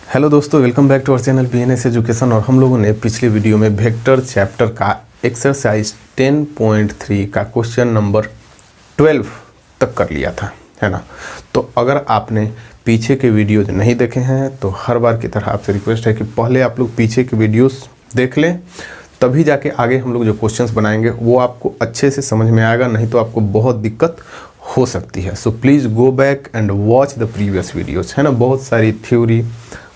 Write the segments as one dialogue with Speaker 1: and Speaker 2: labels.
Speaker 1: Hello दोस्तों, welcome back to our channel BNS education. और हम लोगों ने पिछले वीडियो में वेक्टर चैप्टर का एक्सरसाइज 10.3 का क्वेश्चन नंबर 12 तक कर लिया था, है ना। तो अगर आपने पीछे के वीडियोज नहीं देखे हैं तो हर बार की तरह आपसे रिक्वेस्ट है कि पहले आप लोग पीछे के वीडियोस देख लें, तभी जाके आगे हम लोग जो क्वेश्चंस बनाएंगे वो आपको अच्छे से समझ में आएगा, नहीं तो आपको बहुत दिक्कत हो सकती है। So please go back and watch the previous videos, है ना। बहुत सारी थ्योरी,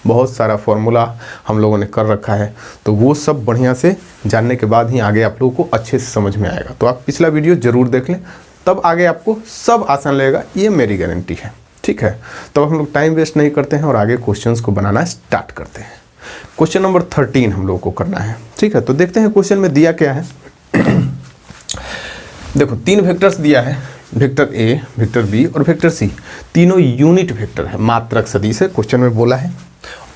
Speaker 1: बहुत सारा फॉर्मूला हम लोगों ने कर रखा है, तो वो सब बढ़िया से जानने के बाद ही आगे आप लोगों को अच्छे से समझ में आएगा। तो आप पिछला वीडियो ज़रूर देख लें, तब आगे आपको सब आसान लगेगा, ये मेरी गारंटी है, ठीक है। तो हम लोग टाइम वेस्ट नहीं करते हैं और आगे क्वेश्चंस को बनाना स्टार्ट करते हैं। क्वेश्चन नंबर 13 हम लोगों को करना है, ठीक है। तो देखते हैं क्वेश्चन में दिया क्या है। देखो, 3 वेक्टर्स दिया है, वेक्टर ए, वेक्टर बी और वेक्टर सी। तीनों यूनिट वेक्टर है, मात्रक सदिश है, क्वेश्चन में बोला है।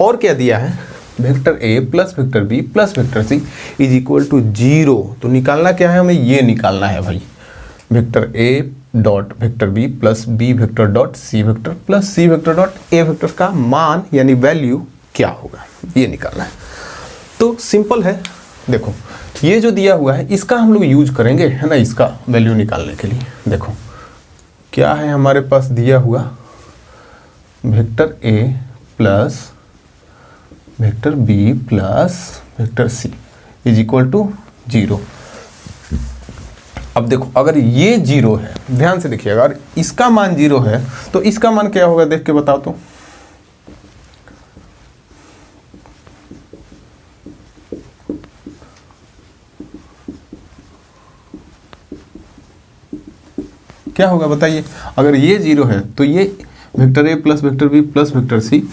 Speaker 1: और क्या दिया है, vector A plus vector B plus vector C is equal to 0। तो निकालना क्या है, हमें ये निकालना है भाई, vector A dot vector B plus B vector dot C vector plus C vector dot A vector का मान यानी वैल्यू क्या होगा, ये निकालना है। तो सिंपल है, देखो ये जो दिया हुआ है इसका हम लोग यूज करेंगे, है ना, इसका वैल्यू निकालने के लिए। देखो क्या है हमारे पास दिया हुआ, vector A plus vector B plus vector C is equal to 0। अब देखो अगर ये 0 है, ध्यान से देखिएगा, अगर इसका मान 0 है तो इसका मान क्या होगा, देख के बताओ तो। क्या होगा बताइए। अगर ये 0 है तो ये vector A plus vector B plus vector C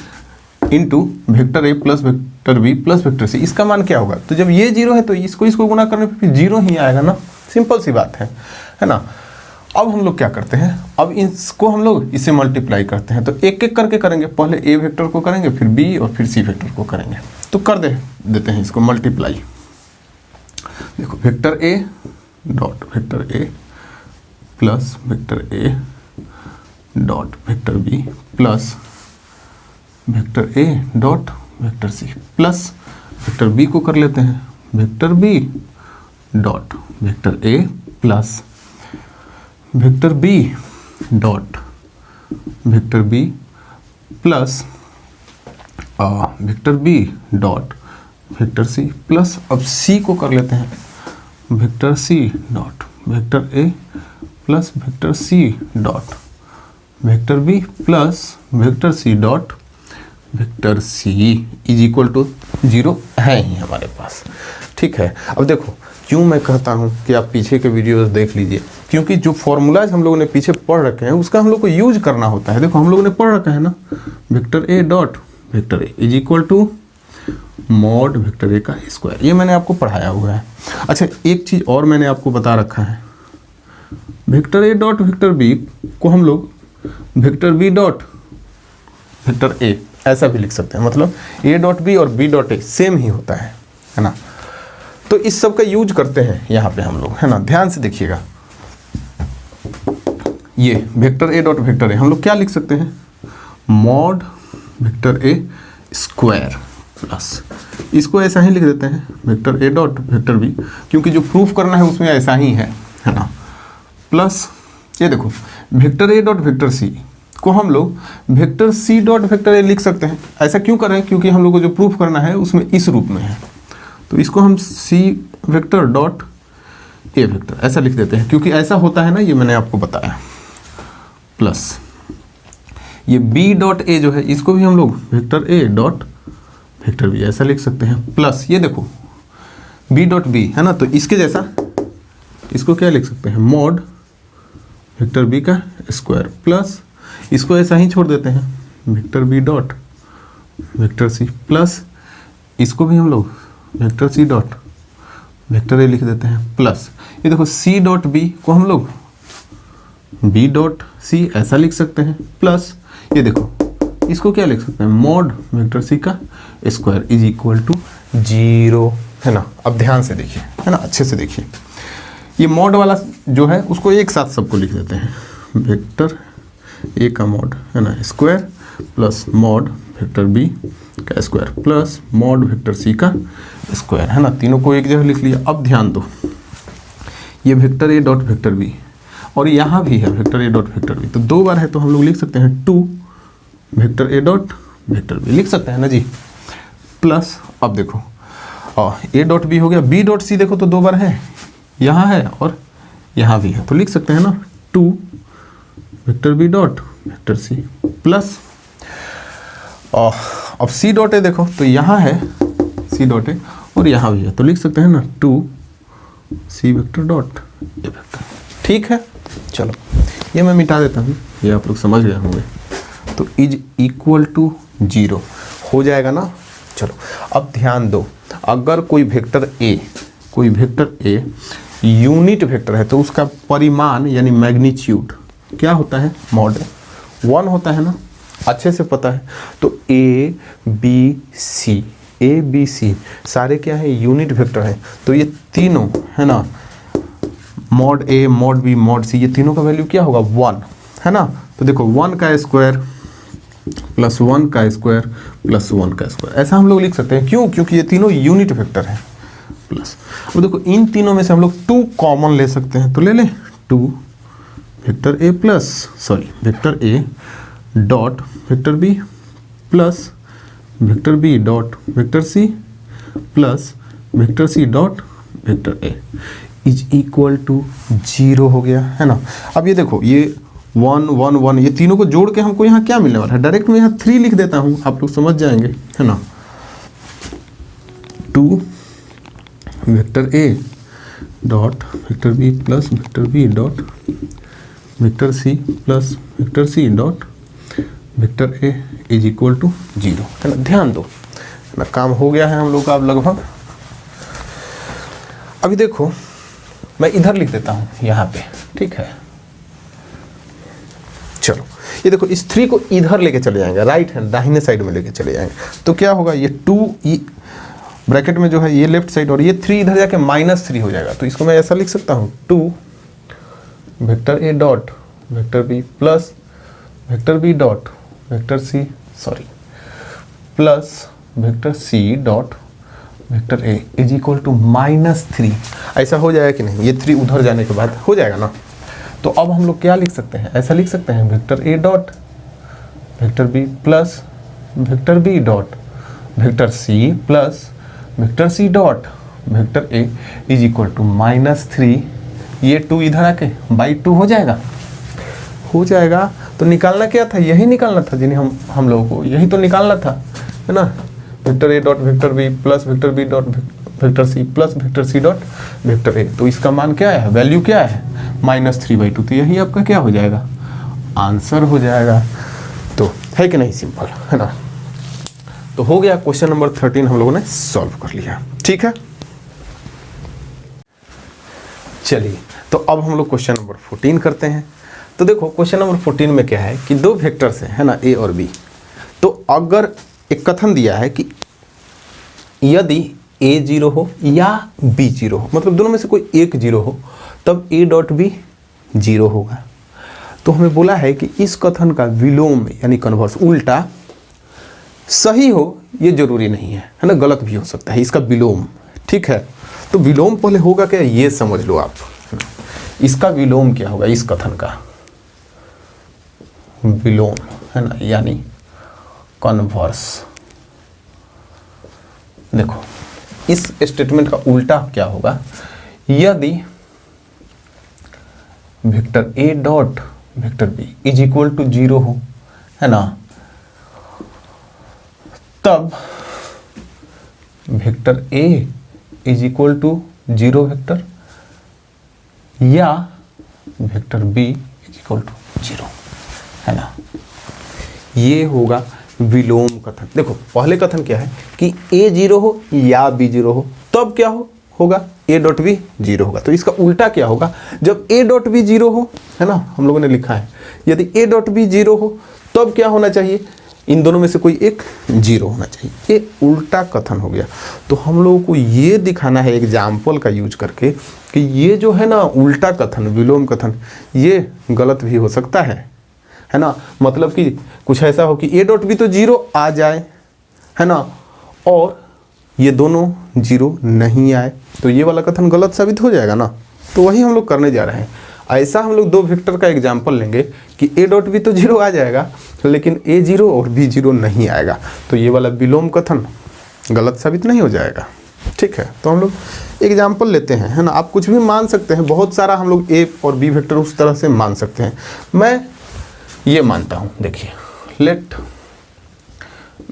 Speaker 1: into vector A plus vector B plus vector C, इसका मान क्या होगा। तो जब ये 0 है तो इसको गुना करने पे फिर 0 ही आएगा ना, सिंपल सी बात है ना। अब हम लोग क्या करते हैं, अब इसको हम लोग इससे मल्टीप्लाई करते हैं। तो एक एक करके करेंगे, पहले ए वेक्टर को करेंगे, फिर बी और फिर सी वेक्टर को करेंगे। तो कर देते हैं इसको मल्टीप्लाई। देखो vector A dot vector A plus vector A dot vector B plus vector A dot vector C plus vector B को कर लेते हैं, vector B dot vector A plus vector B dot vector B plus vector B dot vector C plus, अब C को कर लेते हैं, vector C dot vector A plus vector C dot vector B plus vector C dot vector C is equal to 0 है ही हमारे पास, ठीक है। अब देखो क्यों मैं कहता हूँ कि आप पीछे के वीडियोस देख लीजिए, क्योंकि जो फॉर्मूलाज हम लोगों ने पीछे पढ़ रखे हैं उसका हम लोग को यूज करना होता है। देखो हम लोगों ने पढ़ रखा है ना, vector A dot vector A is equal to mod vector A का स्क्वायर, ये मैंने आपको पढ़ाया हुआ है। अच्छा एक चीज़ और मैंने आपको बता रखा है, vector A dot vector B को हम लोग vector B dot vector A ऐसा भी लिख सकते हैं, मतलब ए डॉट बी और बी डॉट ए सेम ही होता है ना। तो इस सब का यूज करते हैं यहाँ पे हम लोग, है ना। ध्यान से देखिएगा, ये vector A dot vector A हम लोग क्या लिख सकते हैं, mod vector A square plus, इसको ऐसा ही लिख देते हैं vector A dot vector B, क्योंकि जो प्रूफ करना है उसमें ऐसा ही है ना। प्लस ये देखो vector A dot vector C को हम लोग vector C dot vector A लिख सकते हैं। ऐसा क्यों कर रहे हैं, क्योंकि हम लोग को जो प्रूफ करना है उसमें इस रूप में है, तो इसको हम सी वेक्टर डॉट ए वेक्टर ऐसा लिख देते हैं, क्योंकि ऐसा होता है ना, ये मैंने आपको बताया। प्लस ये बी डॉट ए जो है इसको भी हम लोग vector A dot vector B ऐसा लिख सकते हैं। प्लस ये देखो बी डॉट बी है ना, तो इसके जैसा इसको क्या लिख सकते हैं, मॉड वेक्टर बी का स्क्वायर प्लस इसको ऐसा ही छोड़ देते हैं, vector B dot vector C plus इसको भी हम लोग vector C dot vector A लिख देते हैं। प्लस ये देखो सी डॉट बी को हम लोग बी डॉट सी ऐसा लिख सकते हैं। प्लस ये देखो इसको क्या लिख सकते हैं, मॉड वेक्टर सी का स्क्वायर इज इक्वल टू 0, है ना। अब ध्यान से देखिए, है ना, अच्छे से देखिए, ये मॉड वाला जो है उसको एक साथ सबको लिख देते हैं, वेक्टर ए का मॉड, है ना, square plus mod vector B का square plus mod vector C का स्क्वायर, है ना। तीनों को एक जगह लिख लिया। अब ध्यान दो, ये vector A dot vector B और यहाँ भी है vector A dot vector B, तो 2 बार है तो हम लोग लिख सकते हैं 2 vector A dot vector B लिख सकते हैं ना जी। प्लस अब देखो ए डॉट बी हो गया, बी डॉट सी देखो तो 2 बार है, यहाँ है और यहाँ भी है, तो लिख सकते हैं ना 2 vector B dot vector C plus अब सी डॉट ए देखो तो यहाँ है सी डॉट ए और यहाँ भी है, तो लिख सकते हैं ना 2 सी वेक्टर डॉट ए वेक्टर। ठीक है, चलो ये मैं मिटा देता हूँ, ये आप लोग समझ गए होंगे। तो इज इक्वल टू 0 हो जाएगा ना। चलो अब ध्यान दो, अगर कोई वेक्टर ए यूनिट वेक्टर है तो उसका परिमाण यानी मैग्नीट्यूड क्या होता है, मॉड 1 होता है ना, अच्छे से पता है। तो ए बी सी सारे क्या है, यूनिट वेक्टर है। तो ये तीनों है ना, मॉड ए मॉड बी मॉड सी, ये तीनों का वैल्यू क्या होगा 1, है ना। तो देखो 1 का स्क्वायर प्लस 1 का स्क्वायर प्लस 1 का स्क्वायर, ऐसा हम लोग लिख सकते हैं। क्यों? क्योंकि ये तीनों यूनिट वेक्टर है। प्लस अब देखो इन तीनों में से हम लोग 2 कॉमन ले सकते हैं, तो ले लें 2 vector A plus vector A dot vector B plus vector B dot vector C plus vector C dot vector A is equal to 0 हो गया, है ना। अब ये देखो ये 1 1 1 ये तीनों को जोड़ के हमको यहाँ क्या मिलने वाला है, डायरेक्ट मैं यहाँ 3 लिख देता हूँ, आप लोग समझ जाएंगे, है ना। 2 vector A dot vector B plus vector B dot vector C plus vector C dot vector A is equal to 0, है ना। ध्यान दो, है ना, काम हो गया है हम लोग का अब लगभग। अभी देखो मैं इधर लिख देता हूँ यहाँ पे, ठीक है। चलो ये देखो इस 3 को इधर लेके चले जाएंगे, राइट हैंड दाहिने साइड में लेके चले जाएंगे, तो क्या होगा, ये 2 ब्रैकेट में जो है ये लेफ्ट साइड और ये 3 इधर जाके -3 हो जाएगा। तो इसको मैं ऐसा लिख सकता हूँ 2 vector A dot vector B plus vector B dot vector C plus vector C dot vector A is equal to -3। ऐसा हो जाएगा कि नहीं, ये 3 उधर जाने के बाद हो जाएगा ना। तो अब हम लोग क्या लिख सकते हैं, ऐसा लिख सकते हैं vector A dot vector B plus vector B dot vector C plus vector C dot vector A is equal to -3। ये 2 इधर आके बाई 2 हो जाएगा। तो निकालना क्या था, यही निकालना था जिन्हें हम लोगों को यही तो निकालना था, है ना। Vector A dot vector B plus vector B dot vector C plus vector C dot vector A, तो इसका मान क्या है, वैल्यू क्या है -3/2। तो यही आपका क्या हो जाएगा, आंसर हो जाएगा। तो है कि नहीं, सिंपल है ना। तो हो गया, क्वेश्चन नंबर 13 हम लोगों ने सॉल्व कर लिया, ठीक है। चलिए तो अब हम लोग क्वेश्चन नंबर 14 करते हैं। तो देखो क्वेश्चन नंबर 14 में क्या है कि 2 वेक्टर्स हैं, है ना, ए और बी। तो अगर एक कथन दिया है कि यदि ए 0 हो या बी 0 हो, मतलब दोनों में से कोई एक 0 हो, तब ए डॉट बी 0 होगा। तो हमें बोला है कि इस कथन का विलोम यानी कन्वर्स उल्टा सही हो ये जरूरी नहीं है ना, गलत भी हो सकता है, इसका विलोम, ठीक है। तो विलोम पहले होगा क्या, ये समझ लो आप, इसका विलोम क्या होगा, इस कथन का विलोम, है ना, यानी कन्वर्स। देखो इस स्टेटमेंट का उल्टा क्या होगा, यदि vector A dot vector B is equal to 0 हो, है ना, तब vector A is equal to 0 vector या vector B is equal to 0, है ना। ये होगा विलोम कथन। देखो पहले कथन क्या है कि ए 0 हो या बी 0 हो, तब क्या होगा, ए डॉट बी 0 होगा। तो इसका उल्टा क्या होगा, जब ए डॉट बी 0 हो, है ना, हम लोगों ने लिखा है यदि ए डॉट बी 0 हो तब क्या होना चाहिए, इन दोनों में से कोई एक 0 होना चाहिए। ये उल्टा कथन हो गया। तो हम लोगों को ये दिखाना है एग्जाम्पल का यूज करके कि ये जो है ना उल्टा कथन, विलोम कथन, ये गलत भी हो सकता है, है ना, मतलब कि कुछ ऐसा हो कि ए डॉट बी तो जीरो आ जाए, है ना, और ये दोनों जीरो नहीं आए, तो ये वाला कथन गलत साबित हो जाएगा ना। तो वही हम लोग करने जा रहे हैं। ऐसा हम लोग दो वेक्टर का एग्जाम्पल लेंगे कि ए डॉट बी तो जीरो आ जाएगा लेकिन ए जीरो और बी जीरो नहीं आएगा, तो ये वाला विलोम कथन गलत साबित नहीं हो जाएगा। ठीक है, तो हम लोग एग्जाम्पल लेते हैं, है ना। आप कुछ भी मान सकते हैं, बहुत सारा हम लोग ए और बी वेक्टर उस तरह से मान सकते हैं। मैं ये मानता हूँ, देखिए, let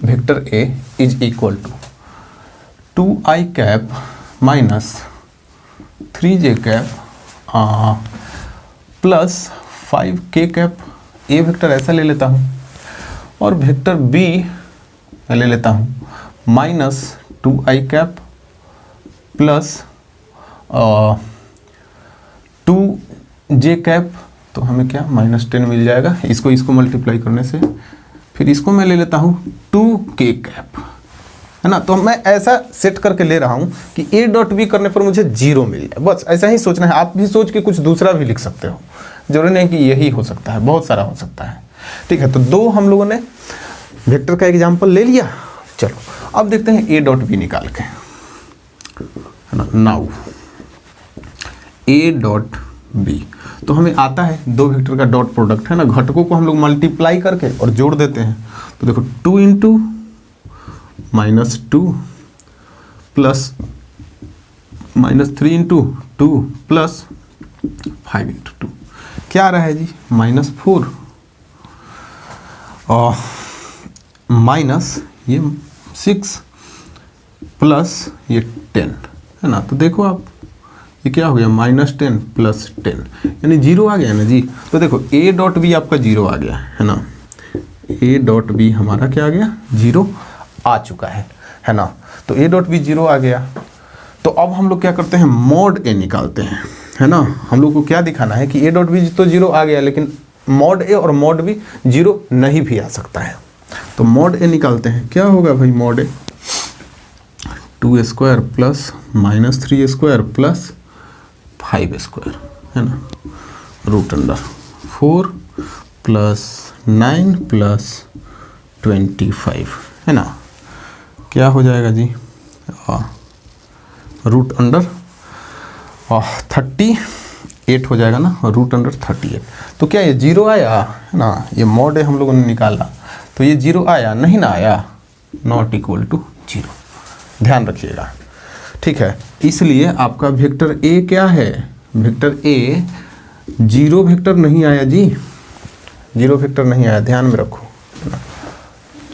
Speaker 1: vector A is equal to 2i cap minus 3j cap plus 5k cap. A vector ऐसा ले लेता हूँ और वेक्टर बी ले लेता हूँ minus 2i cap plus 2j cap, तो हमें क्या -10 मिल जाएगा इसको मल्टीप्लाई करने से। फिर इसको मैं ले लेता हूँ 2k कैप, है ना। तो मैं ऐसा सेट करके ले रहा हूँ कि ए डॉट बी करने पर मुझे जीरो मिल जाए, बस ऐसा ही सोचना है। आप भी सोच के कुछ दूसरा भी लिख सकते हो, जरूरी नहीं कि यही हो सकता है, बहुत सारा हो सकता है। ठीक है, तो दो हम लोगों ने वेक्टर का एग्जाम्पल ले लिया। चलो अब देखते हैं ए डॉट बी निकाल के, है ना। नाउ ए डॉट बी, तो हमें आता है दो वेक्टर का डॉट प्रोडक्ट, है ना। घटकों को हम लोग मल्टीप्लाई करके और जोड़ देते हैं, तो देखो 2 into -2 plus -3 into 2 plus 5 into 2 क्या आ रहा है जी, -4 और माइनस ये 6 प्लस ये 10, है ना। तो देखो आप, ये क्या हो गया, -10 प्लस 10 यानी जीरो आ गया ना जी। तो देखो ए डॉट बी आपका जीरो आ गया, है ना। ए डॉट बी हमारा क्या आ गया, जीरो आ चुका है ना। तो ए डॉट बी जीरो आ गया। तो अब हम लोग क्या करते हैं, मॉड ए निकालते हैं, है ना। हम लोग को क्या दिखाना है कि ए डॉट बी तो जीरो आ गया लेकिन मॉड ए और मॉड बी जीरो नहीं भी आ सकता है। तो मॉड ए निकालते हैं, क्या होगा भाई मॉड ए, 2 square plus -3 square plus 5 square, है ना, रूट अंडर 4 प्लस 9 प्लस 25, है ना। क्या हो जाएगा जी, रूट अंडर 38 हो जाएगा ना, रूट अंडर 38। तो क्या ये जीरो आया, है ना। ये मॉड ए हम लोगों ने निकाला, तो ये जीरो आया नहीं ना आया, नॉट इक्वल टू जीरो, ध्यान रखिएगा। ठीक है, इसलिए आपका वेक्टर ए क्या है, वेक्टर ए जीरो वेक्टर नहीं आया जी, जीरो वेक्टर नहीं आया, ध्यान में रखो।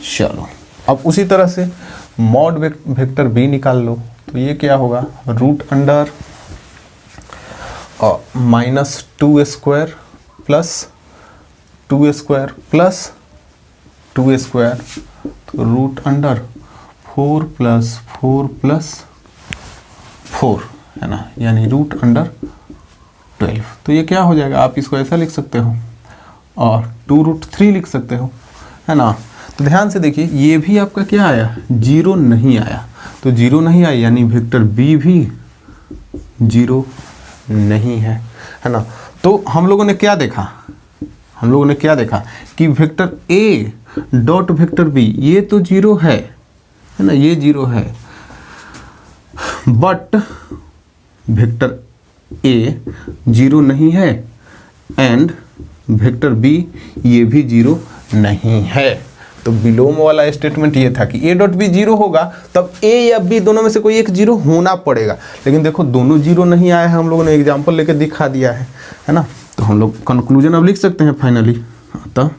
Speaker 1: चलो अब उसी तरह से मॉड वेक्टर बी निकाल लो, तो ये क्या होगा, root under -2 square plus 2 square plus 2 square, तो रूट अंडर 4 प्लस 4 प्लस 4, है ना, यानी रूट अंडर 12। तो ये क्या हो जाएगा, आप इसको ऐसा लिख सकते हो और 2√3 लिख सकते हो, है ना। तो ध्यान से देखिए, ये भी आपका क्या आया, जीरो नहीं आया। तो जीरो नहीं आया यानी वेक्टर बी भी जीरो नहीं है, है ना। तो हम लोगों ने क्या देखा, हम लोगों ने क्या देखा कि vector A dot vector B ये तो जीरो है ना, ये जीरो है, बट वेक्टर ए जीरो नहीं है एंड वेक्टर बी ये भी जीरो नहीं है। तो विलोम वाला स्टेटमेंट ये था कि ए डॉट बी जीरो होगा तब ए या बी दोनों में से कोई एक जीरो होना पड़ेगा, लेकिन देखो दोनों जीरो नहीं आया है, हम लोगों ने एग्जाम्पल लेके दिखा दिया है ना। तो हम लोग कंक्लूजन अब लिख सकते हैं फाइनली, अतः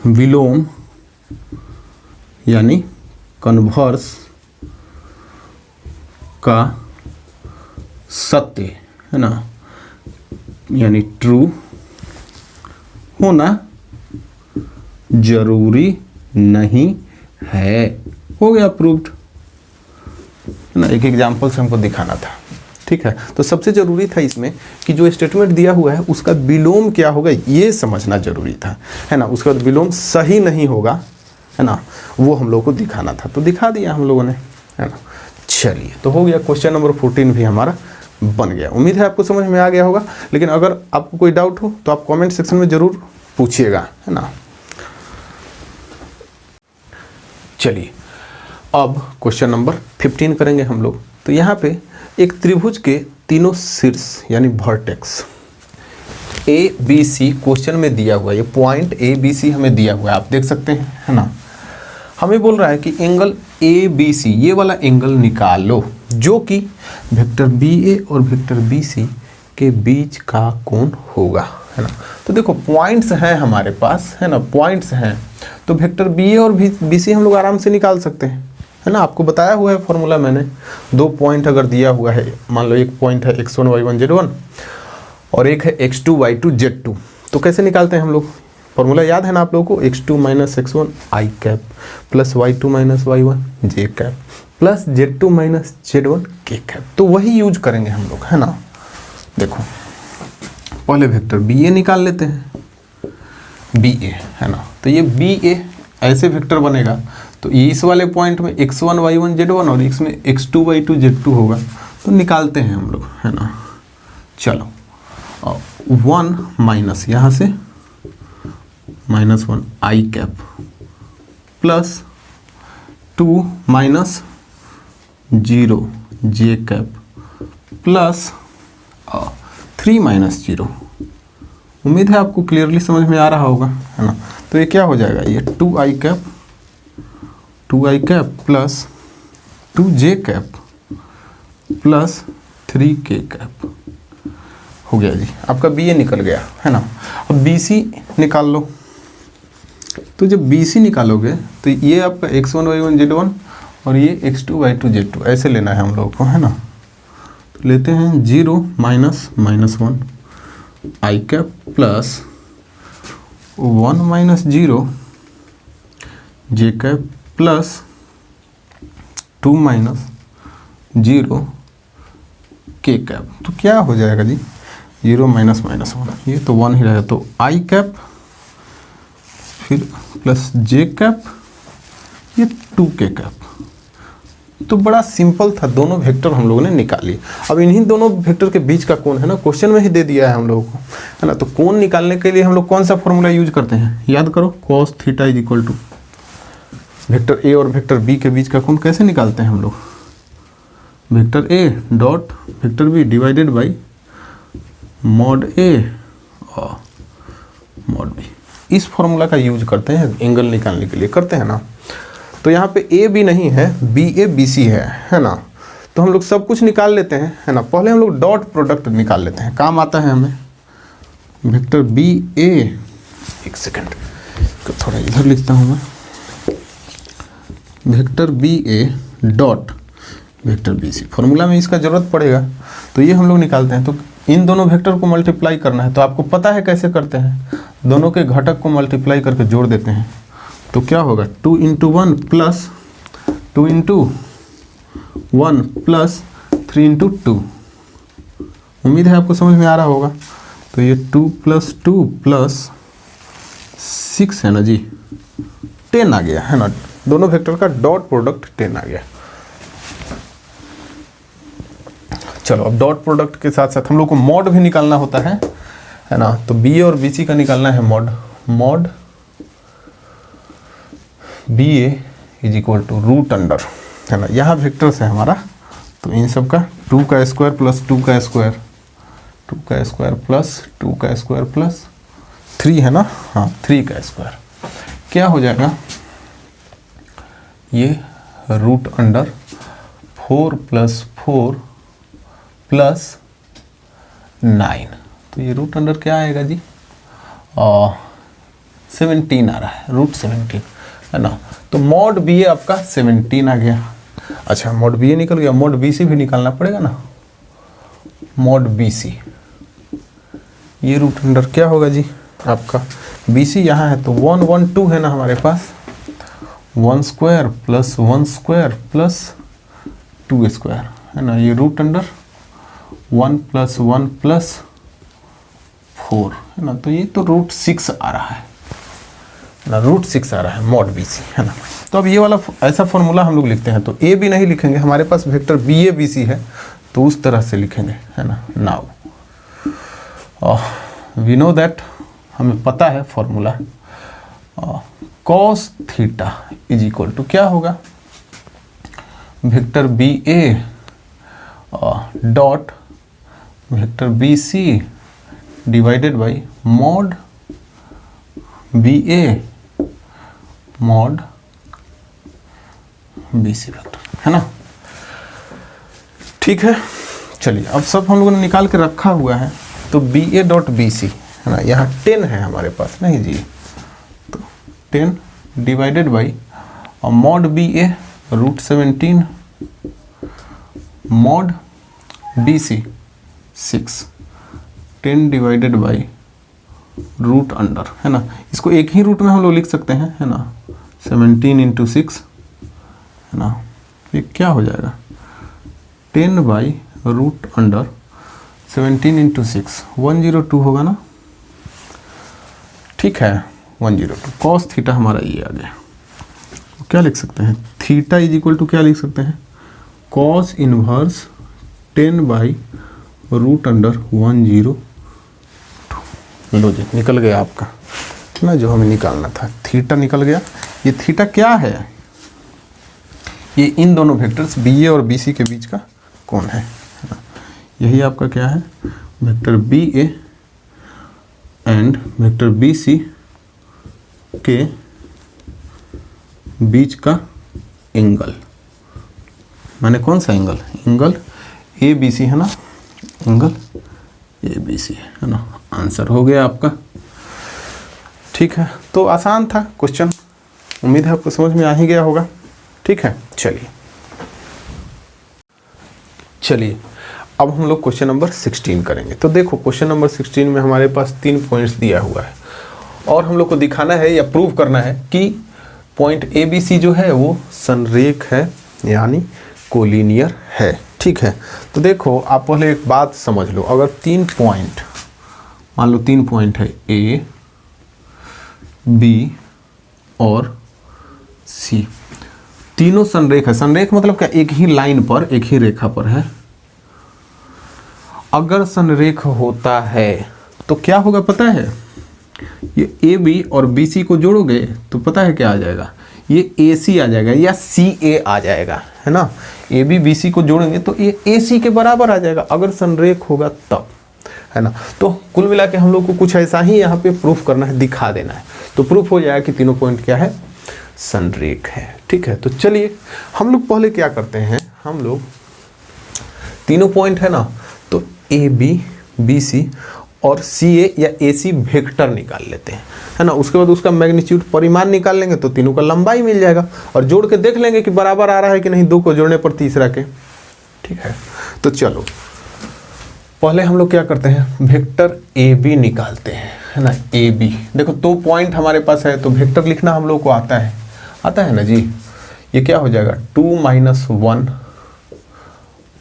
Speaker 1: विलोम यानी कन्वर्स का सत्य, है ना, यानी ट्रू होना जरूरी नहीं है। हो गया प्रूव्ड, है ना। एक एग्जाम्पल से हमको दिखाना था, ठीक है। तो सबसे जरूरी था इसमें कि जो स्टेटमेंट दिया हुआ है उसका विलोम क्या होगा ये समझना जरूरी था, है ना। उसके बाद विलोम सही नहीं होगा, है ना, वो हम लोग को दिखाना था, तो दिखा दिया हम लोगों ने, है ना। चलिए, तो हो गया क्वेश्चन नंबर 14 भी हमारा बन गया। उम्मीद है आपको समझ में आ गया होगा, लेकिन अगर आपको कोई डाउट हो तो आप कमेंट सेक्शन में ज़रूर पूछिएगा, है ना। चलिए अब क्वेश्चन नंबर 15 करेंगे हम लोग। तो यहाँ पे एक त्रिभुज के तीनों शीर्ष यानी vertex A B C question में दिया हुआ है, ये पॉइंट ए बी सी हमें दिया हुआ है, आप देख सकते हैं, है ना। हमें बोल रहा है कि एंगल ए बी सी, ये वाला एंगल निकालो जो कि वेक्टर बी ए और वेक्टर बी सी के बीच का कोण होगा, है ना। तो देखो पॉइंट्स हैं हमारे पास, है ना, पॉइंट्स हैं, तो वेक्टर बी ए और बी सी हम लोग आराम से निकाल सकते हैं, है ना। आपको बताया हुआ है फॉर्मूला मैंने, 2 पॉइंट अगर दिया हुआ है, मान लो एक पॉइंट है x1 y1 z1 और एक है x2 y2 z2, तो कैसे निकालते हैं हम लोग, फॉर्मूला याद है ना आप लोगों को, x2 minus x1 i cap plus y2 minus y1 j cap plus z2 minus z1 k cap, तो वही यूज करेंगे हम लोग, है ना। देखो पहले वेक्टर बी ए निकाल लेते हैं, बी ए, है ना। तो ये बी ए ऐसे वेक्टर बनेगा, तो ये इस वाले पॉइंट में x1 y1 z1 और इसमें x2 y2 z2 होगा, तो निकालते हैं हम लोग, है ना। चलो 1 माइनस यहाँ से -1 i cap plus 2 minus 0 j cap plus 3 minus 0। उम्मीद है आपको क्लियरली समझ में आ रहा होगा, है ना। तो ये क्या हो जाएगा, ये 2i cap plus 2j cap plus 3k cap हो गया जी, आपका बी ए निकल गया, है ना। अब बी सी निकाल लो, तो जब बी सी निकालोगे तो ये आपका x1 y1 z1 और ये x2 y2 z2 ऐसे लेना है हम लोगों को, है ना। तो लेते हैं 0 minus -1 i cap plus 1 minus 0 j cap plus 2 minus 0 k cap, तो क्या हो जाएगा जी, 0 माइनस -1, ये तो 1 ही रहेगा, तो i कैप फिर प्लस j कैप, ये 2k कैप। तो बड़ा सिंपल था, दोनों वेक्टर हम लोगों ने निकाली। अब इन्हीं दोनों वेक्टर के बीच का कोण है ना, क्वेश्चन में ही दे दिया है हम लोगों को, है ना। तो कोण निकालने के लिए हम लोग कौन सा फॉर्मूला यूज करते हैं, याद करो, cos theta is equal to vector A और वेक्टर बी के बीच का कोण कैसे निकालते हैं हम लोग, vector A dot vector B divided by mod A और मॉड बी। इस फॉर्मूला का यूज करते हैं एंगल निकालने के लिए, करते हैं ना। तो यहाँ पे ए बी नहीं है, बी ए बी सी है ना। तो हम लोग सब कुछ निकाल लेते हैं, है ना। पहले हम लोग डॉट प्रोडक्ट निकाल लेते हैं, काम आता है हमें। वेक्टर बी ए, एक सेकेंड तो थोड़ा इधर लिखता हूँ मैं, vector B A dot vector B C, formula में इसका ज़रूरत पड़ेगा, तो ये हम लोग निकालते हैं। तो इन दोनों वेक्टर को मल्टीप्लाई करना है, तो आपको पता है कैसे करते हैं, दोनों के घटक को मल्टीप्लाई करके जोड़ देते हैं। तो क्या होगा, 2 × 1 प्लस 2 × 1 प्लस 3 × 2। उम्मीद है आपको समझ में आ रहा होगा। तो ये 2 + 2 + 6 है ना जी, 10 आ गया, है ना। दोनों वेक्टर का डॉट प्रोडक्ट 10 आ गया। चलो अब डॉट प्रोडक्ट के साथ साथ हम लोग को मॉड भी निकालना होता है ना। तो बी और बी सी का निकालना है mod B A is equal to root under, है ना। यहाँ वेक्टर्स है हमारा, तो इन सब का 2 का स्क्वायर प्लस 2 का स्क्वायर, 2 का स्क्वायर प्लस 2 का स्क्वायर प्लस 3 है ना, हाँ 3 का स्क्वायर, क्या हो जाएगा, ये रूट अंडर 4 + 4 + 9, तो ये रूट अंडर क्या आएगा जी, 17 आ रहा है, रूट 17, है ना। तो मॉड बी ए आपका 17 आ गया। अच्छा मॉड बी ए निकल गया, मॉड बी सी भी निकालना पड़ेगा ना, मॉड बी सी, ये रूट अंडर क्या होगा जी आपका, बी सी यहाँ है तो 1 1 2 है ना हमारे पास, 1 square plus 1 square plus 2 square, है ना। ये रूट अंडर 1 + 1 + 4, है ना। तो ये तो रूट 6 आ रहा है ना, रूट 6 आ रहा है मॉड बी सी, है ना। तो अब ये वाला ऐसा फॉर्मूला हम लोग लिखते हैं, तो ए बी नहीं लिखेंगे, हमारे पास vector B A B C है, तो उस तरह से लिखेंगे, है ना। नाउ वी नो दैट, हमें पता है formula, cos theta is equal to क्या होगा, vector B A dot vector B C divided by mod B A mod B C vector, है ना। ठीक है, चलिए अब सब हम लोगों ने निकाल के रखा हुआ है। तो B A dot B C, है ना, यहाँ 10 है हमारे पास, नहीं जी, तो 10 divided by mod B A √17 mod B C 6, 10 divided by root under, है ना। इसको एक ही रूट में हम लोग लिख सकते हैं, है ना, 17 × 6, है ना। ये क्या हो जाएगा, 10 बाई रूट अंडर 17 × 6, 102 होगा ना। ठीक है, 102 कॉस थीटा हमारा ये आ गया। क्या लिख सकते हैं, थीटा इज इक्वल टू क्या लिख सकते हैं, cos inverse 10 by root under 102। लो जी, निकल गया आपका ना जो हमें निकालना था, थीटा निकल गया। ये थीटा क्या है, ये इन दोनों वेक्टर्स बी ए और बी सी के बीच का कोण है ना। यही आपका क्या है, vector B A and vector B C के बीच का एंगल, माने कौन सा angle, angle A B C, है ना, एंगल ए बी सी, है ना। आंसर हो गया आपका। ठीक है, तो आसान था क्वेश्चन, उम्मीद है आपको समझ में आ ही गया होगा। ठीक है, चलिए अब हम लोग क्वेश्चन नंबर 16 करेंगे। तो देखो क्वेश्चन नंबर 16 में हमारे पास 3 पॉइंट्स दिया हुआ है और हम लोग को दिखाना है या प्रूव करना है कि पॉइंट ए बी सी जो है वो संरेख है, यानी कोलिनियर है। ठीक है, तो देखो आप पहले एक बात समझ लो, अगर 3 पॉइंट, मान लो 3 पॉइंट है ए बी और सी, तीनों संरेख है। संरेख मतलब क्या, एक ही लाइन पर, एक ही रेखा पर है। अगर संरेख होता है तो क्या होगा पता है, ये ए बी और बी सी को जोड़ोगे तो पता है क्या आ जाएगा, ये ए सी आ जाएगा या सी ए आ जाएगा, है ना। ए बी बी सी को जोड़ेंगे तो ये ए सी के बराबर आ जाएगा, अगर संरेख होगा तब, है ना। तो कुल मिला के हम लोग को कुछ ऐसा ही यहाँ पे प्रूफ करना है, दिखा देना है, तो प्रूफ हो जाएगा कि तीनों पॉइंट क्या है, संरेख है। ठीक है, तो चलिए हम लोग पहले क्या करते हैं, हम लोग तीनों पॉइंट है ना, तो ए बी बी सी और सी ए या ए सी वेक्टर निकाल लेते हैं, है ना। उसके बाद उसका मैग्नीट्यूड परिमाण निकाल लेंगे तो तीनों का लंबाई मिल जाएगा और जोड़ के देख लेंगे कि बराबर आ रहा है कि नहीं, 2 को जोड़ने पर तीसरा के। ठीक है, तो चलो पहले हम लोग क्या करते हैं, वेक्टर ए बी निकालते हैं, है ना। ए बी देखो 2 पॉइंट हमारे पास है तो वेक्टर लिखना हम लोग को आता है ना जी। ये क्या हो जाएगा, 2 - 1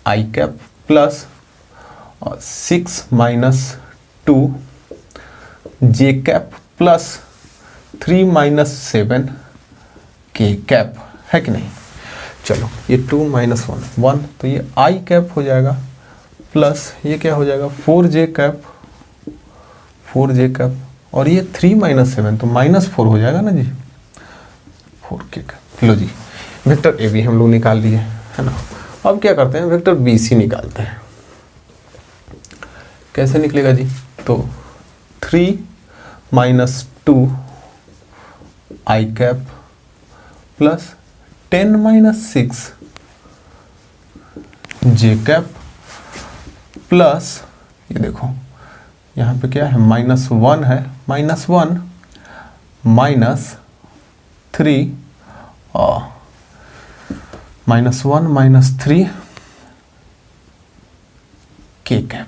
Speaker 1: आई कैप प्लस 6 - 2 जे कैप प्लस 3 - 7 के कैप, है कि नहीं। चलो ये 2 - 1 तो ये आई कैप हो जाएगा प्लस ये क्या हो जाएगा 4 जे कैप और ये 3 - 7 तो -4 हो जाएगा ना जी, 4 के कैप। लो जी, वेक्टर ए बी हम लोग निकाल लिए, है ना। अब क्या करते हैं, वेक्टर बी सी निकालते हैं। कैसे निकलेगा जी, तो 3 - 2 आई कैप प्लस 10 - 6 जे कैप प्लस ये देखो यहाँ पे क्या है, -1 है, -1 -3 -1 -3 के कैप।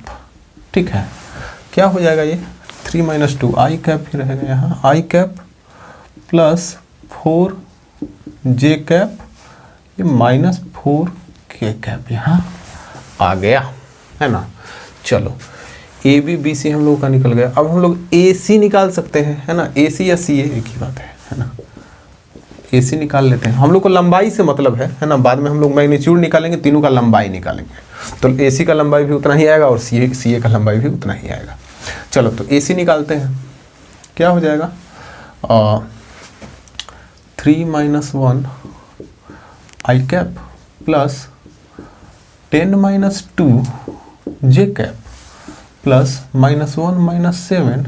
Speaker 1: ठीक है, क्या हो जाएगा ये 3 - 2 आई कैप ही रहेगा यहाँ, आई कैप प्लस 4 जे कैप, ये -4 के कैप यहाँ आ गया, है ना। चलो ए बी बी सी हम लोग का निकल गया। अब हम लोग ए सी निकाल सकते हैं, है ना। ए सी या सी ए एक ही बात है ना। ए सी निकाल लेते हैं, हम लोग को लंबाई से मतलब है ना। बाद में हम लोग मैग्नीट्यूड निकालेंगे, तीनों का लंबाई निकालेंगे। तो AC का लंबाई भी उतना ही आएगा और CA का लंबाई भी उतना ही आएगा। चलो तो AC निकालते हैं, क्या हो जाएगा 3 - 1 I cap plus 10 - 2 J cap plus -1 - 7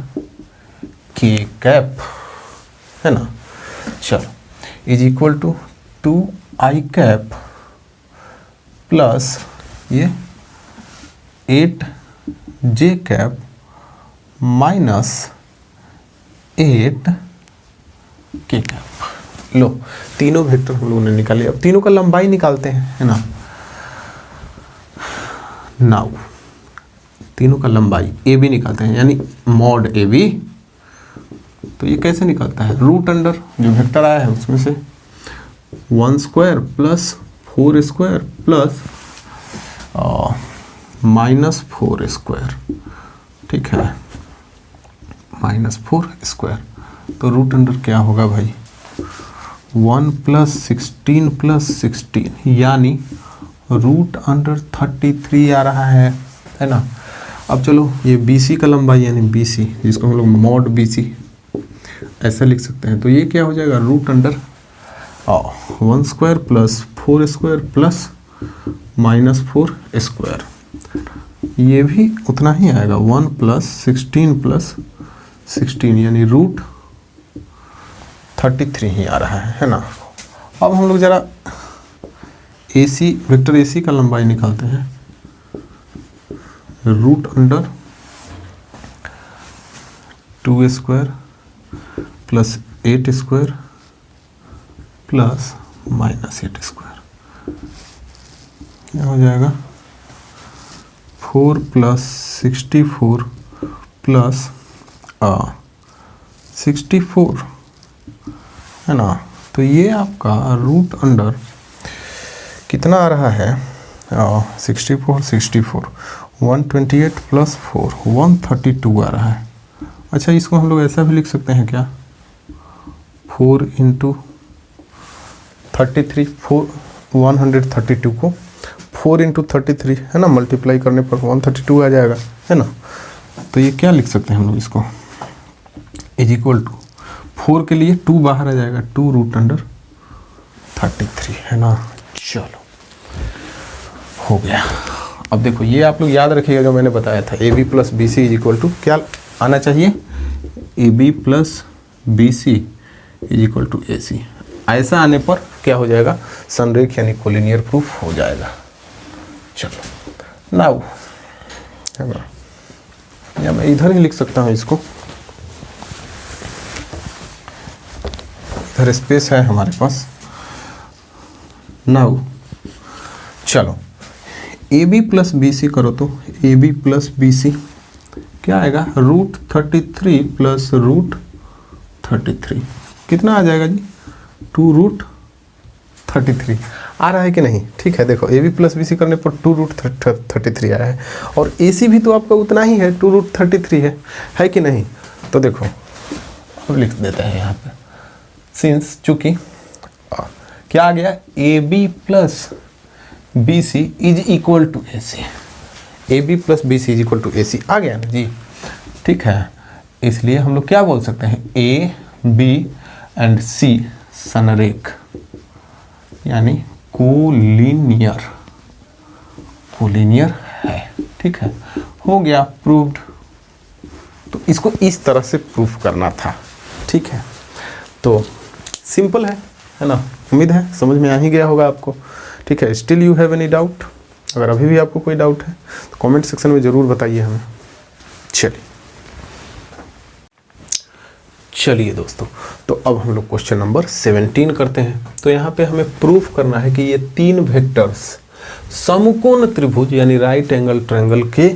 Speaker 1: K cap, है ना। चलो is equal to 2 I cap plus ये 8 J cap minus 8 K cap. लो तीनों वेक्टर हम लोगों ने निकाले, अब तीनों का लंबाई निकालते हैं, है ना। नाउ तीनों का लंबाई AB निकालते हैं, यानी मॉड AB। तो ये कैसे निकलता है, रूट अंडर जो वेक्टर आया है उसमें से 1 square plus 4 square plus -4 square, ठीक है, -4 स्क्वायर। तो रूट अंडर क्या होगा भाई 1 + 16 + 16, यानी रूट अंडर 33 आ रहा है ना। अब चलो ये BC का लंबाई यानी BC, जिसको हम लोग मॉड BC ऐसा लिख सकते हैं। तो ये क्या हो जाएगा root under 1 square plus 4 square plus -4 square, ये भी उतना ही आएगा 1 + 16 + 16, यानी रूट 33 ही आ रहा है ना। अब हम लोग जरा AC वेक्टर AC का लंबाई निकालते हैं, root under 2 square plus 8 square plus -8 square, क्या हो जाएगा 4 + 64 प्लस 64, है ना। तो ये आपका रूट अंडर कितना आ रहा है 64 128 + 4 132 आ रहा है। अच्छा इसको हम लोग ऐसा भी लिख सकते हैं क्या 4 × 33 132 को 4 × 33, है ना, मल्टीप्लाई करने पर 132 आ जाएगा, है ना। तो ये क्या लिख सकते हैं हम लोग इसको इज इक्वल टू 4 के लिए 2 बाहर आ जाएगा 2 रूट अंडर 33, है ना। चलो हो गया। अब देखो ये आप लोग याद रखिएगा जो मैंने बताया था AB + BC is equal to क्या आना चाहिए AB + BC is equal to AC। ऐसा आने पर क्या हो जाएगा संरेख यानी कोलिनियर प्रूफ हो जाएगा। चलो नाउ है ना, या मैं इधर ही लिख सकता हूँ इसको, इधर स्पेस है हमारे पास। नाउ चलो AB + BC करो तो AB + BC क्या आएगा रूट 33 प्लस रूट 33, कितना आ जाएगा जी 2 रूट 33 आ रहा है कि नहीं। ठीक है देखो AB + BC करने पर 2 रूट 33 आया है और AC भी तो आपका उतना ही है 2 रूट 33 है कि नहीं। तो देखो अब लिख देते हैं यहाँ पे सिंस चूंकि क्या आ गया AB + BC is equal to AC, AB + BC is equal to AC आ गया ना जी। ठीक है इसलिए हम लोग क्या बोल सकते हैं A B एंड C संरेख यानी कोलिनियर है। ठीक है हो गया प्रूव्ड। तो इसको इस तरह से प्रूफ करना था। ठीक है तो सिंपल है ना, उम्मीद है समझ में आ ही गया होगा आपको। ठीक है still you have any doubt, अगर अभी भी आपको कोई डाउट है तो कमेंट सेक्शन में ज़रूर बताइए हमें। चलिए दोस्तों तो अब हम लोग क्वेश्चन नंबर 17 करते हैं। तो यहाँ पे हमें प्रूफ करना है कि ये 3 वेक्टर्स समकोण त्रिभुज यानी राइट एंगल ट्रायंगल के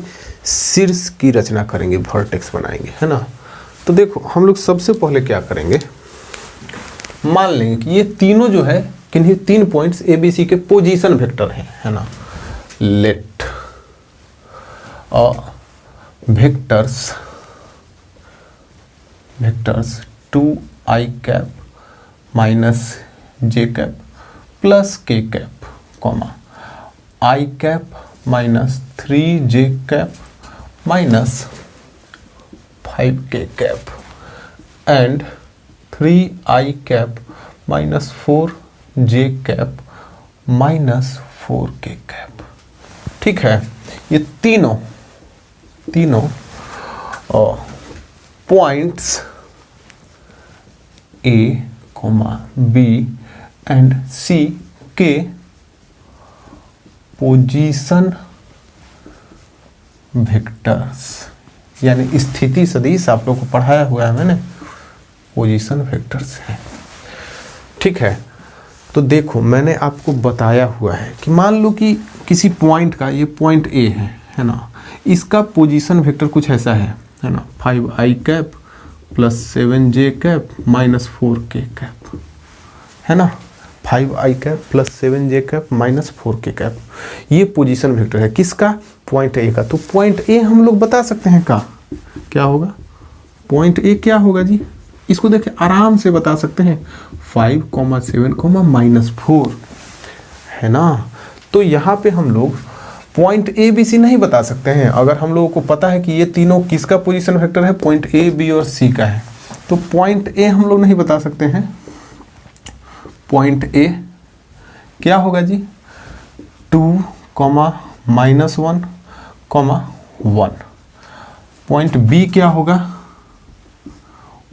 Speaker 1: शीर्ष की रचना करेंगे, वर्टेक्स बनाएंगे, है ना। तो देखो हम लोग सबसे पहले क्या करेंगे, मान लेंगे कि ये तीनों जो है किन्हीं 3 पॉइंट्स ABC के पोजीशन वेक्टर हैं, है ना। Let vectors 2i cap - j cap plus k cap comma i cap minus 3j cap minus 5k cap and 3i cap minus 4j cap minus 4k cap. ठीक है, ये तीनों points A, B and C के position vectors, यानी स्थिति सदिश आप लोग को पढ़ाया हुआ है मैंने, पोजीशन वेक्टर्स है। ठीक है, तो देखो मैंने आपको बताया हुआ है कि मान लो कि किसी पॉइंट का, ये पॉइंट A है ना, इसका पोजीशन वेक्टर कुछ ऐसा है ना, 5i cap plus 7j cap minus 4k cap, है ना, 5i cap plus 7j cap minus 4k cap. ये पोजीशन वेक्टर है किसका, पॉइंट A का। तो पॉइंट A हम लोग बता सकते हैं क्या होगा, पॉइंट A क्या होगा जी, इसको देखें आराम से बता सकते हैं, 5, 7, माइनस 4, है ना। तो यहाँ पे हम लोग पॉइंट A, B, C नहीं बता सकते हैं। अगर हम लोगों को पता है कि ये तीनों किसका पोजीशन वेक्टर है, पॉइंट A, B और C का है, तो पॉइंट A हम लोग नहीं बता सकते हैं। पॉइंट A क्या होगा जी, 2, माइनस 1, 1। पॉइंट B क्या होगा,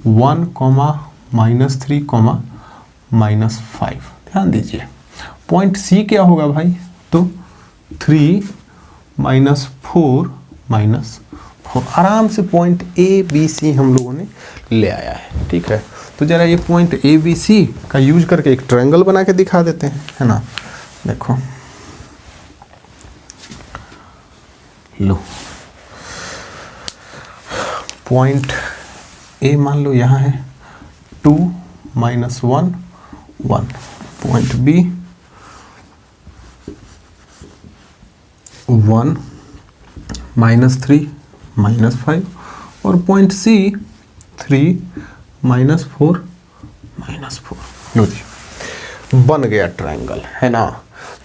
Speaker 1: 1, माइनस 3, माइनस 5। ध्यान दीजिए। पॉइंट C क्या होगा भाई, तो 3, माइनस 4, माइनस 4। आराम से पॉइंट A, B, C हम लोगों ने ले आया है। ठीक है, तो जरा ये पॉइंट A, B, C का यूज करके एक ट्रायंगल बना के दिखा देते हैं, है ना। देखो लो, पॉइंट A मान लो यहाँ है 2, minus 1, 1। Point B 1, minus 3, minus 5 और पॉइंट C 3, माइनस 4, माइनस 4। लो जी, बन गया ट्रायंगल, है ना।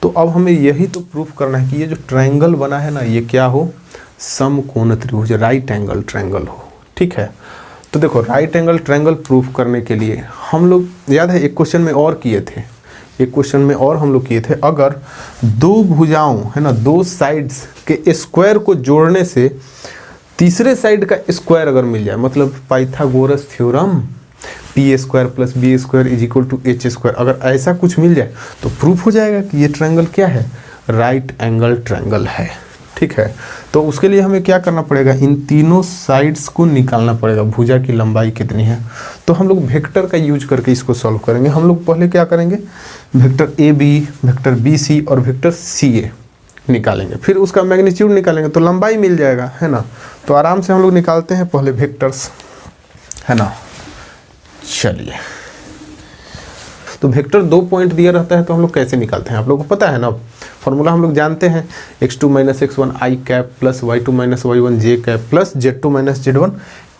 Speaker 1: तो अब हमें यही तो प्रूफ करना है कि ये जो ट्रायंगल बना है ना, ये क्या हो, समकोण त्रिभुज, राइट एंगल ट्रायंगल हो। ठीक है, तो देखो राइट एंगल ट्रायंगल प्रूफ करने के लिए हम लोग, याद है एक क्वेश्चन में और किए थे, हम लोग किए थे, अगर दो भुजाओं, है ना, दो साइड्स के स्क्वायर को जोड़ने से तीसरे साइड का स्क्वायर अगर मिल जाए, मतलब Pythagoras theorem, P square plus B square is equal to H square, अगर ऐसा कुछ मिल जाए तो प्रूफ हो जाएगा कि ये ट्रायंगल क्या है, राइट एंगल ट्रायंगल है। ठीक है, तो उसके लिए हमें क्या करना पड़ेगा, इन तीनों साइड्स को निकालना पड़ेगा, भुजा की लंबाई कितनी है। तो हम लोग वेक्टर का यूज करके इसको सॉल्व करेंगे। हम लोग पहले क्या करेंगे, vector A B, vector B C और वेक्टर सी ए निकालेंगे, फिर उसका मैग्नीट्यूड निकालेंगे तो लंबाई मिल जाएगा, है ना। तो आराम से हम लोग निकालते हैं पहले वेक्टर्स, है ना। चलिए, तो वेक्टर 2 पॉइंट दिया रहता है तो हम लोग कैसे निकालते हैं, आप लोगों को पता है ना, फॉर्मूला हम लोग जानते हैं, x2 minus x1 i cap plus y2 minus y1 j cap plus z2 minus z1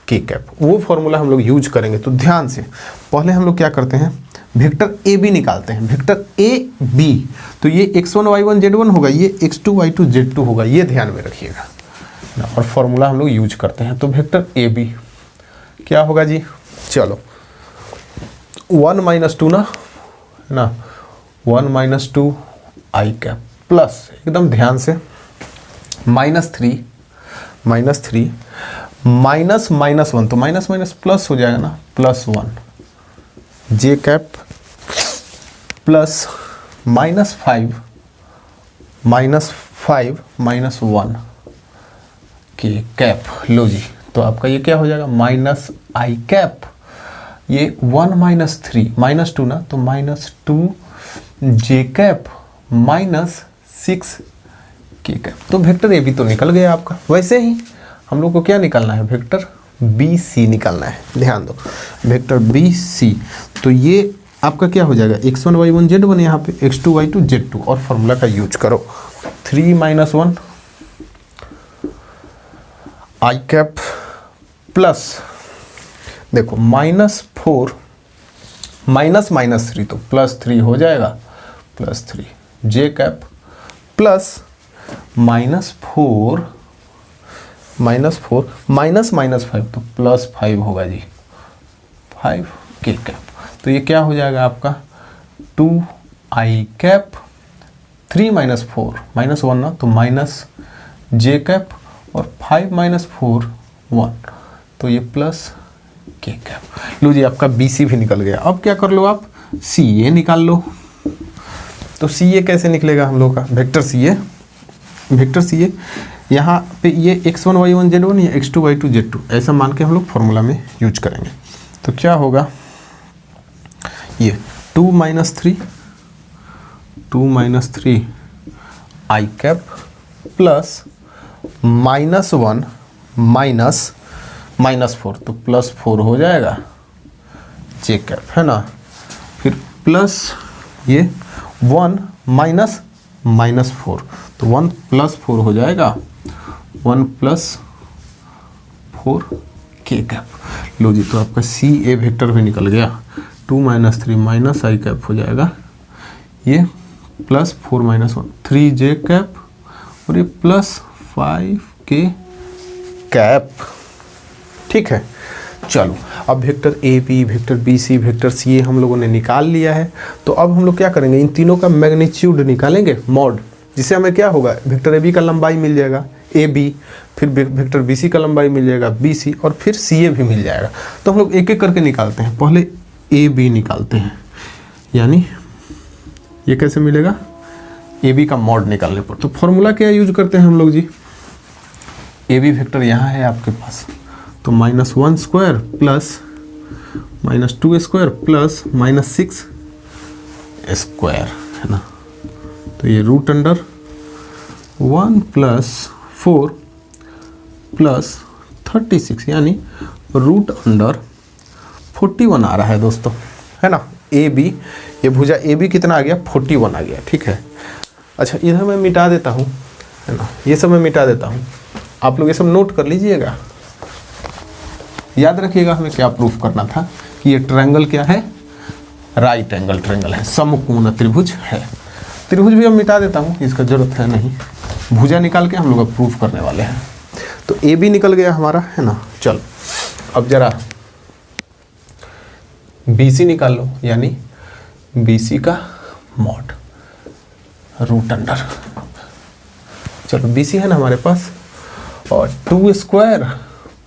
Speaker 1: k cap. वो फॉर्मूला हम लोग यूज करेंगे। तो ध्यान से पहले हम लोग क्या करते हैं, वेक्टर ए बी निकालते हैं। वेक्टर ए बी, तो ये x1 y1 z1 होगा, ये x2 y2 z2 होगा, ये ध्यान में रखिएगा, और फॉर्मूला हम लोग यूज करते हैं। तो वेक्टर ए बी क्या होगा जी, चलो 1 माइनस 2 ना, 1 माइनस 2 आई कैप प्लस, एकदम ध्यान से, माइनस 3 माइनस 1, तो माइनस माइनस प्लस हो जाएगा ना, प्लस 1 जे कैप प्लस माइनस 5 माइनस 1 के कैप। लो जी, तो आपका ये क्या हो जाएगा, माइनस आई कैप, ये 1 माइनस 3 माइनस 2 ना, तो माइनस 2 जे कैप माइनस 6 के कैप। तो वेक्टर ए बी तो निकल गया आपका। वैसे ही हम लोग को क्या निकालना है, वेक्टर बी सी निकालना है। ध्यान दो, वेक्टर बी सी, तो ये आपका क्या हो जाएगा, x1 y1 z1, यहाँ पे x2 y2 z2, और फॉर्मूला का यूज करो, 3 माइनस 1 आई कैप प्लस, देखो माइनस 4 माइनस -3, तो प्लस 3 हो जाएगा, प्लस 3 जे कैप प्लस -4 -5 तो +5 होगा जी, 5 k कैप। तो ये क्या हो जाएगा आपका 2i कैप, 3 - 4 -1 ना, तो -j कैप, और 5 - 4 1, तो ये +k कैप। लो जी, आपका BC भी निकल गया। अब क्या कर लो आप, CA निकाल लो। तो CA कैसे निकलेगा हम लोग का, वेक्टर CA यहाँ पे ये x1 y1 z1 या x2 y2 z2 ऐसा मान के हम लोग फॉर्मूला में यूज करेंगे। तो क्या होगा, ये 2 - 3 i कैप प्लस -1 -4, तो +4 हो जाएगा j कैप, है ना। फिर प्लस ये 1 -4, तो 1 + 4 हो जाएगा 1 + 4 k कैप। लो जी, तो आपका CA वेक्टर भी निकल गया। 2 - 3 - i कैप हो जाएगा, ये +4 - 1 3j कैप, और ये +5 k कैप। ठीक है, चलो अब vector AB, vector BC, vector CA हम लोगों ने निकाल लिया है। तो अब हम लोग क्या करेंगे, इन तीनों का मैग्नीट्यूड निकालेंगे, मॉड, जिससे हमें क्या होगा, वेक्टर AB का लंबाई मिल जाएगा AB, फिर वेक्टर BC का लंबाई मिल जाएगा BC, और फिर CA भी मिल जाएगा। तो हम लोग एक एक करके निकालते हैं। पहले AB निकालते हैं, यानी ये कैसे मिलेगा, AB का मॉड निकालने पर। तो फॉर्मूला क्या यूज करते हैं हम लोग जी, AB वेक्टर यहाँ है आपके पास, तो -1 square plus -2 square plus -6 square, है ना। तो ये √1 + 4 + 36, यानी √41 आ रहा है दोस्तों, है ना। AB, ये भुजा AB कितना आ गया, 41 आ गया। ठीक है, अच्छा इधर मैं मिटा देता हूँ, है ना, ये सब मैं मिटा देता हूँ। आप लोग ये सब नोट कर लीजिएगा, याद रखिएगा हमें क्या प्रूफ करना था कि ये ट्रायंगल क्या है, राइट एंगल ट्रायंगल है, समकोण त्रिभुज है। त्रिभुज भी हम मिटा देता हूँ, इसका जरूरत है नहीं, भुजा निकाल के हम लोग अब प्रूफ करने वाले हैं। तो AB निकल गया हमारा, है ना। चलो अब जरा BC निकाल लो, यानी BC का मॉड √। चलो BC है ना हमारे पास, और 2 स्क्वायर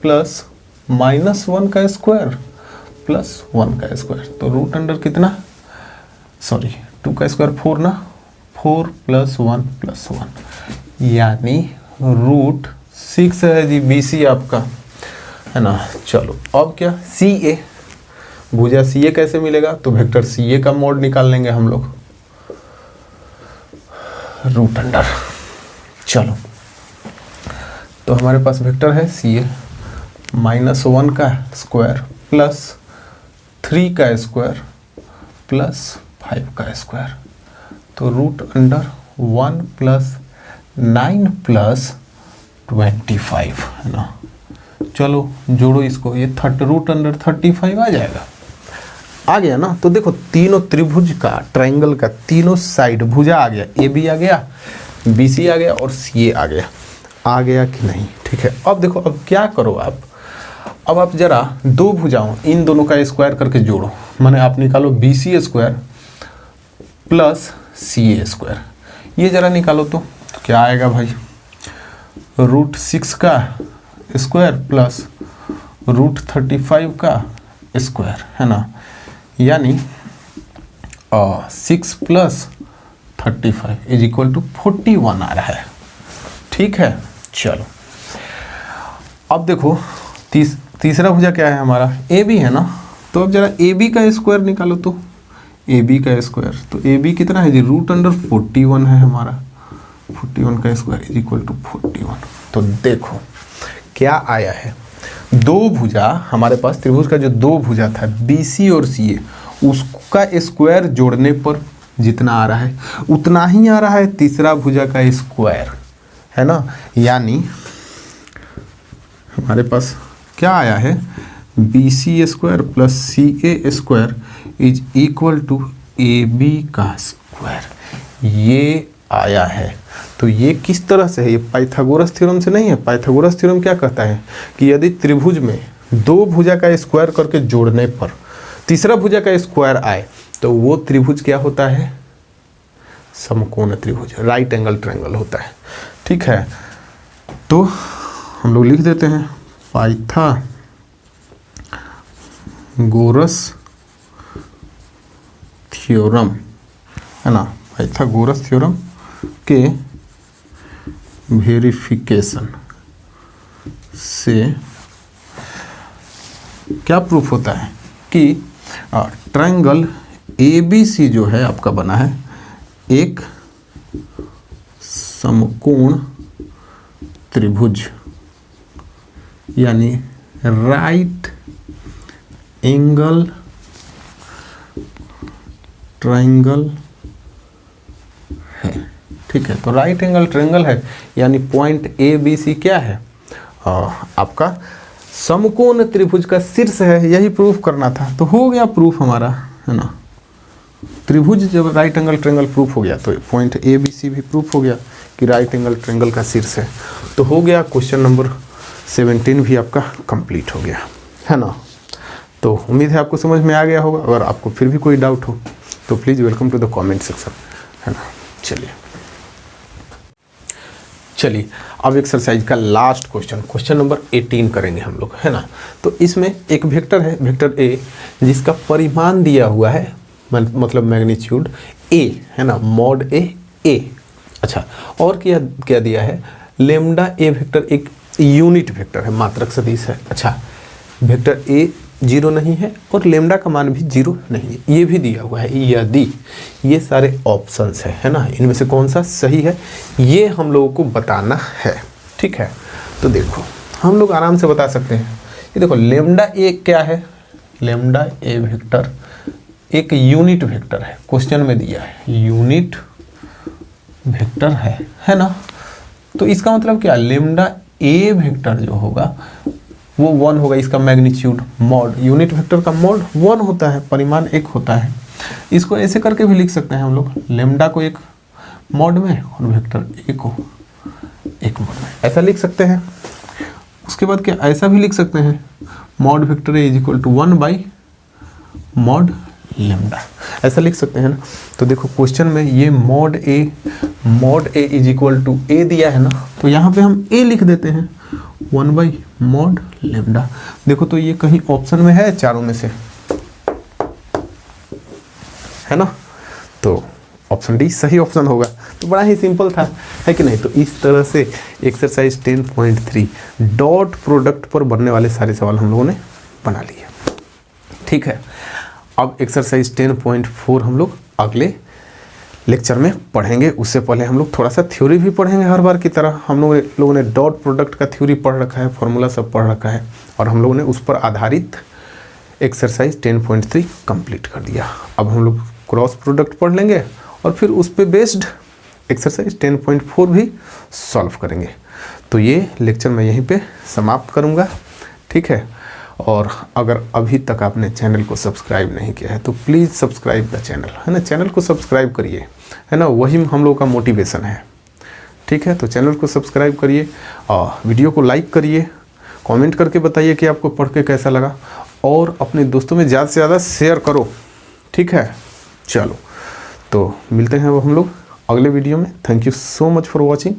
Speaker 1: प्लस -1 का स्क्वायर प्लस 1 का स्क्वायर, तो √, कितना, सॉरी 2 का स्क्वायर 4 ना, 4 + 1 + 1, यानी √6 है जी BC आपका, है ना। चलो अब क्या, CA, भुजा CA कैसे मिलेगा, तो वेक्टर CA का मॉड निकाल लेंगे हम लोग, √। चलो तो हमारे पास वेक्टर है CA, -1 का स्क्वायर प्लस 3 का स्क्वायर प्लस 5 का स्क्वायर, तो √1 + 9 + 25, है ना। चलो जोड़ो इसको, ये √35 आ जाएगा, आ गया ना। तो देखो तीनों त्रिभुज का, ट्रायंगल का तीनों साइड भुजा आ गया, AB आ गया, BC आ गया, और CA आ गया कि नहीं। ठीक है, अब देखो, अब क्या करो अब आप जरा दो भुजाओं, इन दोनों का स्क्वायर करके जोड़ो, माने आप निकालो BC square plus CA square, ये जरा निकालो तो क्या आएगा भाई, √6 का स्क्वायर प्लस √35 का स्क्वायर, है ना, यानी 6 + 35 = 41 आ रहा है। ठीक है, चलो अब देखो तीसरा भुजा क्या है हमारा, AB है ना। तो अब जरा AB का स्क्वायर निकालो, तो AB का स्क्वायर, तो AB कितना है जी, √41 है हमारा, 41 का स्क्वायर = 41। तो देखो क्या आया है, दो भुजा हमारे पास, त्रिभुज का जो दो भुजा था BC और CA, उसका स्क्वायर जोड़ने पर जितना आ रहा है उतना ही आ रहा है तीसरा भुजा का स्क्वायर, है ना। यानी हमारे पास क्या आया है, BC square plus CA square = AB का स्क्वायर, ये आया है। तो ये किस तरह से है, ये पाइथागोरस थ्योरम से नहीं है। पाइथागोरस थ्योरम क्या कहता है कि यदि त्रिभुज में दो भुजा का स्क्वायर करके जोड़ने पर तीसरा भुजा का स्क्वायर आए तो वो त्रिभुज क्या होता है, समकोण त्रिभुज, राइट एंगल ट्रायंगल होता है। ठीक है, तो हम लोग लिख देते हैं पाइथागोरस थ्योरम, है ना। पाइथागोरस थ्योरम के वेरिफिकेशन से क्या प्रूफ होता है कि ट्रायंगल ABC जो है आपका बना है एक समकोण त्रिभुज, यानी राइट एंगल ट्रायंगल है। ठीक है, तो राइट एंगल ट्रायंगल है यानी पॉइंट ABC क्या है, आपका समकोण त्रिभुज का शीर्ष है। यही प्रूफ करना था, तो हो गया प्रूफ हमारा, है ना। त्रिभुज जब राइट एंगल ट्रायंगल प्रूफ हो गया तो पॉइंट ABC भी प्रूफ हो गया कि राइट एंगल ट्रायंगल का शीर्ष है। तो हो गया क्वेश्चन नंबर 17 भी आपका कंप्लीट हो गया, है ना। तो उम्मीद है आपको समझ में आ गया होगा। अगर आपको फिर भी कोई डाउट हो तो please welcome to the comment section, है ना। चलिए अब एक्सरसाइज का लास्ट क्वेश्चन नंबर 18 करेंगे हम लोग, है ना। तो इसमें एक वेक्टर है, वेक्टर A, जिसका परिमाण दिया हुआ है, मतलब मैग्नीट्यूड A, है ना, मॉड A। अच्छा, और क्या दिया है, लेम्डा A वेक्टर एक यूनिट वेक्टर है, मात्रक सदिश है। अच्छा, वेक्टर A 0 नहीं है और लेम्डा का मान भी 0 नहीं है, ये भी दिया हुआ है। यदि ये सारे ऑप्शंस है ना, इनमें से कौन सा सही है ये हम लोगों को बताना है। ठीक है, तो देखो हम लोग आराम से बता सकते हैं। ये देखो लेम्डा A क्या है, लेम्डा A वेक्टर एक यूनिट वेक्टर है, क्वेश्चन में दिया है यूनिट वेक्टर है ना। तो इसका मतलब क्या, लेम्डा A वेक्टर जो होगा वो 1 होगा, इसका मैग्नीट्यूड मॉड, यूनिट वेक्टर का मॉड 1 होता है, परिमाण 1 होता है। इसको ऐसे करके भी लिख सकते हैं हम लोग, लेम्डा को एक मॉड में और वेक्टर A को एक मॉड में, ऐसा लिख सकते हैं। उसके बाद क्या ऐसा भी लिख सकते हैं, mod vector A is equal to 1 by mod lambda, ऐसा लिख सकते हैं ना। तो देखो क्वेश्चन में ये mod A is equal to A दिया है ना, तो यहाँ पे हम A लिख देते हैं 1 बाई मॉड लेम्डा। देखो तो ये कहीं ऑप्शन में है चारों में से, है ना, तो ऑप्शन डी सही ऑप्शन होगा। तो बड़ा ही सिंपल था, है कि नहीं। तो इस तरह से एक्सरसाइज 10.3 डॉट प्रोडक्ट पर बनने वाले सारे सवाल हम लोगों ने बना लिए। ठीक है, अब एक्सरसाइज 10.4 हम लोग अगले लेक्चर में पढ़ेंगे। उससे पहले हम लोग थोड़ा सा थ्योरी भी पढ़ेंगे। हर बार की तरह हम लोगों ने डॉट प्रोडक्ट का थ्योरी पढ़ रखा है, फॉर्मूला सब पढ़ रखा है, और हम लोगों ने उस पर आधारित एक्सरसाइज 10.3 कंप्लीट कर दिया। अब हम लोग क्रॉस प्रोडक्ट पढ़ लेंगे और फिर उस पर बेस्ड एक्सरसाइज 10.4 भी सॉल्व करेंगे। तो ये लेक्चर मैं यहीं पे समाप्त करूँगा। ठीक है, और अगर अभी तक आपने चैनल को सब्सक्राइब नहीं किया है तो प्लीज़ सब्सक्राइब द चैनल, है ना। चैनल को सब्सक्राइब करिए, है ना, वही हम लोग का मोटिवेशन है। ठीक है, तो चैनल को सब्सक्राइब करिए और वीडियो को लाइक करिए, कमेंट करके बताइए कि आपको पढ़ के कैसा लगा, और अपने दोस्तों में ज़्यादा से ज़्यादा शेयर करो। ठीक है, चलो तो मिलते हैं अब हम लोग अगले वीडियो में। Thank you so much for watching,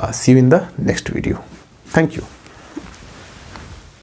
Speaker 1: see you in the next video. Thank you.